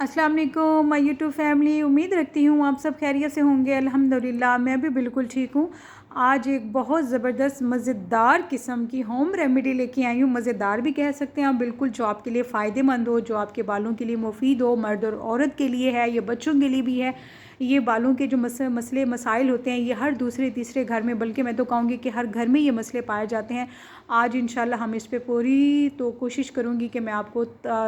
अस्सलाम वालेकुम my YouTube family. उम्मीद रखती हूँ आप सब खैरियत से होंगे। अल्हम्दुलिल्लाह मैं भी बिल्कुल ठीक हूँ। आज एक बहुत ज़बरदस्त मज़ेदार किस्म की होम रेमेडी लेके आई हूँ। मज़ेदार भी कह सकते हैं आप, बिल्कुल जो आपके लिए फ़ायदेमंद हो, जो आपके बालों के लिए मुफीद हो, मर्द और औरत के लिए है, ये बच्चों के लिए भी है। ये बालों के जो मसले मसाइल होते हैं, ये हर दूसरे तीसरे घर में, बल्कि मैं तो कहूँगी कि हर घर में ये मसले पाए जाते हैं। आज इंशाल्लाह हम इस पे पूरी तो कोशिश करूँगी कि मैं आपको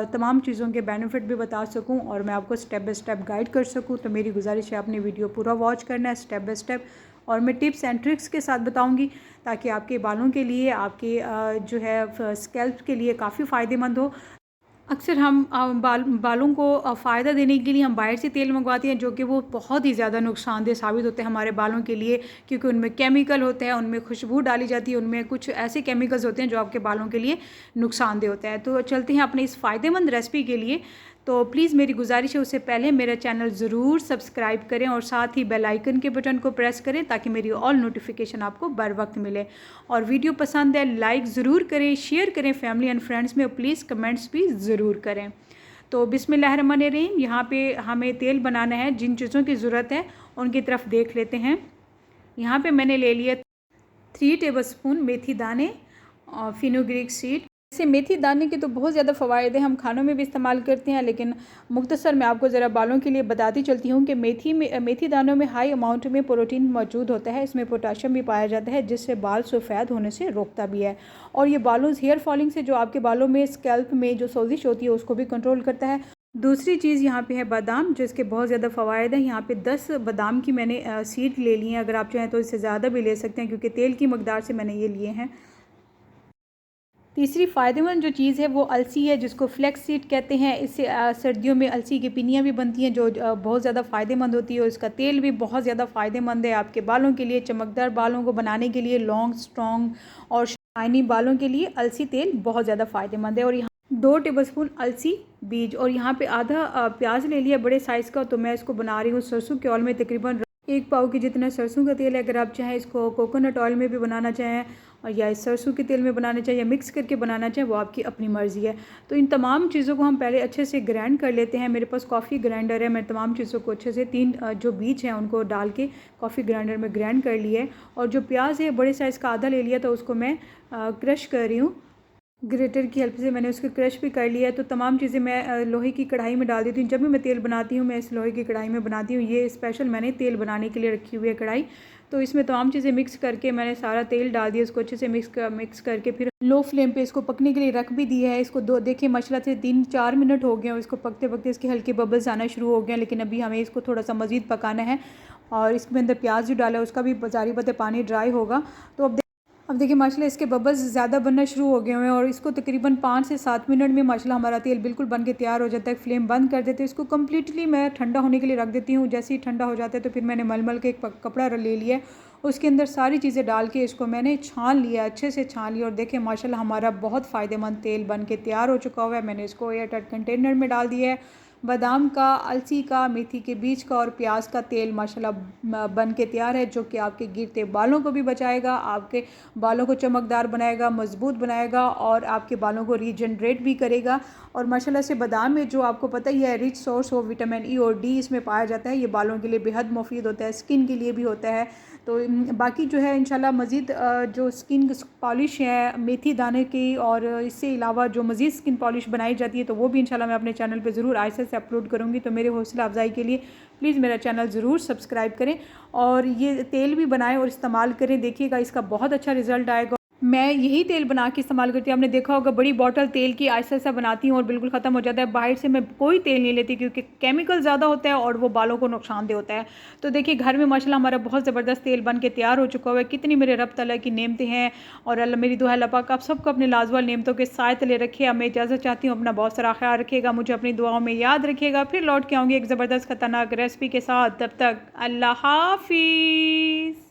तमाम चीज़ों के बेनिफिट भी बता सकूँ और मैं आपको स्टेप बाय स्टेप गाइड कर सकूँ। तो मेरी गुजारिश है आपने वीडियो पूरा वॉच करना है स्टेप बाय स्टेप, और मैं टिप्स एंड ट्रिक्स के साथ बताऊँगी ताकि आपके बालों के लिए, आपके जो है स्कैल्प के लिए काफ़ी फ़ायदेमंद हो। अक्सर हम बालों को फ़ायदा देने के लिए हम बाहर से तेल मंगवाते हैं, जो कि वो बहुत ही ज़्यादा नुकसानदेह साबित होते हैं हमारे बालों के लिए, क्योंकि उनमें केमिकल होते हैं, उनमें खुशबू डाली जाती है, उनमें कुछ ऐसे केमिकल्स होते हैं जो आपके बालों के लिए नुकसानदेह होता है। तो चलते हैं अपने इस फ़ायदेमंद रेसिपी के लिए। तो प्लीज़ मेरी गुजारिश है उससे पहले मेरा चैनल ज़रूर सब्सक्राइब करें और साथ ही बेल आइकन के बटन को प्रेस करें ताकि मेरी ऑल नोटिफिकेशन आपको बर वक्त मिले। और वीडियो पसंद है लाइक ज़रूर करें, शेयर करें फैमिली एंड फ्रेंड्स में, और प्लीज़ कमेंट्स भी ज़रूर करें। तो बिस्मिल्लाहिर्रहमानिर्रहीम। यहाँ पे हमें तेल बनाना है। जिन चीज़ों की ज़रूरत है उनकी तरफ देख लेते हैं। यहाँ पे मैंने ले लिया 3 टेबलस्पून मेथी दाने और फिनुग्रीक सीड। वैसे मेथी दाने के तो बहुत ज़्यादा फ़वाइद हैं, हम खानों में भी इस्तेमाल करते हैं, लेकिन मुख्तसर मैं आपको ज़रा बालों के लिए बताती चलती हूँ कि मेथी दानों में हाई अमाउंट में प्रोटीन मौजूद होता है। इसमें पोटाशियम भी पाया जाता है जिससे बाल सफ़ेद होने से रोकता भी है, और ये बालों हेयर फॉलिंग से, जो आपके बालों में स्कैल्प में जो सोजिश होती है उसको भी कंट्रोल करता है। दूसरी चीज़ यहाँ पे है बादाम, जिसके बहुत ज़्यादा फ़वाइद हैं। यहाँ पे 10 बादाम की मैंने सीड ले ली हैं। अगर आप चाहें तो इससे ज़्यादा भी ले सकते हैं, क्योंकि तेल की मकदार से मैंने ये लिए हैं। तीसरी फ़ायदेमंद जो चीज़ है वो अलसी है, जिसको फ्लैक्स सीड कहते हैं। इससे सर्दियों में अलसी की पिनियाँ भी बनती हैं, जो बहुत ज़्यादा फ़ायदेमंद होती है, और इसका तेल भी बहुत ज़्यादा फ़ायदेमंद है आपके बालों के लिए। चमकदार बालों को बनाने के लिए, लॉन्ग स्ट्रॉन्ग और शाइनी बालों के लिए अलसी तेल बहुत ज़्यादा फ़ायदेमंद है। और यहाँ 2 टेबलस्पून अलसी बीज, और यहाँ पे आधा प्याज ले लिया बड़े साइज़ का। तो मैं इसको बना रही हूँ सरसों के ऑयल में। तकरीबन 1 पाव के जितना सरसों का तेल है। अगर आप चाहें इसको कोकोनट ऑयल में भी बनाना चाहें, और या इस सरसों के तेल में बनाना चाहें, या मिक्स करके बनाना चाहें, वो आपकी अपनी मर्ज़ी है। तो इन तमाम चीज़ों को हम पहले अच्छे से ग्राइंड कर लेते हैं। मेरे पास कॉफ़ी ग्राइंडर है। मैं तमाम चीज़ों को अच्छे से 3 जो बीज हैं उनको डाल के कॉफ़ी ग्राइंडर में ग्राइंड कर लिया है। और जो प्याज है बड़े साइज़ का आधा ले लिया, तो उसको मैं क्रश कर रही हूँ। ग्रेटर की हेल्प से मैंने उसको क्रश भी कर लिया है। तो तमाम चीज़ें मैं लोहे की कढ़ाई में डाल देती हूँ। जब भी मैं तेल बनाती हूँ मैं इस लोहे की कढ़ाई में बनाती हूँ। ये स्पेशल मैंने तेल बनाने के लिए रखी हुई है कढ़ाई। तो इसमें तमाम चीज़ें मिक्स करके मैंने सारा तेल डाल दिया। इसको अच्छे से मिक्स करके फिर लो फ्लेम पे इसको पकने के लिए रख भी दिया है। इसको देखिए माशाल्लाह से 3-4 मिनट हो गए हैं। इसको पकते पकते इसके हल्के बबल्स आना शुरू हो गए हैं, लेकिन अभी हमें इसको थोड़ा सा मज़ीद पकाना है। और इसमें अंदर प्याज जो डाला है उसका भी जारी बात है पानी ड्राई होगा। तो अब देखिए माशाल्लाह इसके बबल्स ज़्यादा बनना शुरू हो गए हैं, और इसको तकरीबन 5 से 7 मिनट में माशाल्लाह हमारा तेल बिल्कुल बन के तैयार हो जाता है। फ्लेम बंद कर देते हैं। इसको कम्प्लीटली मैं ठंडा होने के लिए रख देती हूँ। जैसे ही ठंडा हो जाता है तो फिर मैंने मलमल के एक कपड़ा ले लिया है, उसके अंदर सारी चीज़ें डाल के इसको मैंने छान लिया, अच्छे से छान लिया। और देखिए माशाल्लाह हमारा बहुत फ़ायदेमंद तेल बन के तैयार हो चुका हुआ है। मैंने इसको एयरटाइट कंटेनर में डाल दिया है। बादाम का, अलसी का, मेथी के बीज का और प्याज का तेल माशाल्लाह बन के तैयार है, जो कि आपके गिरते बालों को भी बचाएगा, आपके बालों को चमकदार बनाएगा, मजबूत बनाएगा, और आपके बालों को रीजनरेट भी करेगा। और माशाल्लाह से बादाम में, जो आपको पता ही है, rich source of vitamin E और डी इसमें पाया जाता है। ये बालों के लिए बेहद मुफीद होता है, स्किन के लिए भी होता है। तो बाकी जो है इंशाल्लाह मज़ीद जो स्किन पॉलिश है मेथी दाने की, और इससे अलावा जो मज़ीद स्किन पॉलिश बनाई जाती है, तो वो भी इंशाल्लाह मैं अपने चैनल पे ज़रूर आहिस्ता से अपलोड करूँगी। तो मेरे हौसला अफजाई के लिए प्लीज़ मेरा चैनल ज़रूर सब्सक्राइब करें, और ये तेल भी बनाएं और इस्तेमाल करें। देखिएगा इसका बहुत अच्छा रिज़ल्ट आएगा। मैं यही तेल बना के इस्तेमाल करती हूँ। आपने देखा होगा बड़ी बॉटल तेल की आहिस्ता आहिस्ता बनाती हूँ और बिल्कुल ख़त्म हो जाता है। बाहर से मैं कोई तेल नहीं लेती, क्योंकि केमिकल ज़्यादा होता है और वो बालों को नुकसानदेह होता है। तो देखिए घर में माशाल्लाह हमारा बहुत ज़बरदस्त तेल बन के तैयार हो चुका हुआ है। कितनी मेरे रब तआला की नेमतें हैं, और अल्लाह मेरी दुआ अल्लाह पाक आप सबको अपने लाजवाब नेमतों के साथ तले रखे। अब मैं इजाज़त चाहती हूँ। अपना बहुत सारा ख्याल रखिएगा, मुझे अपनी दुआओं में याद रखिएगा। फिर लौट के आऊँगी एक ज़बरदस्त खतरनाक रेसिपी के साथ। तब तक अल्लाह हाफिज़।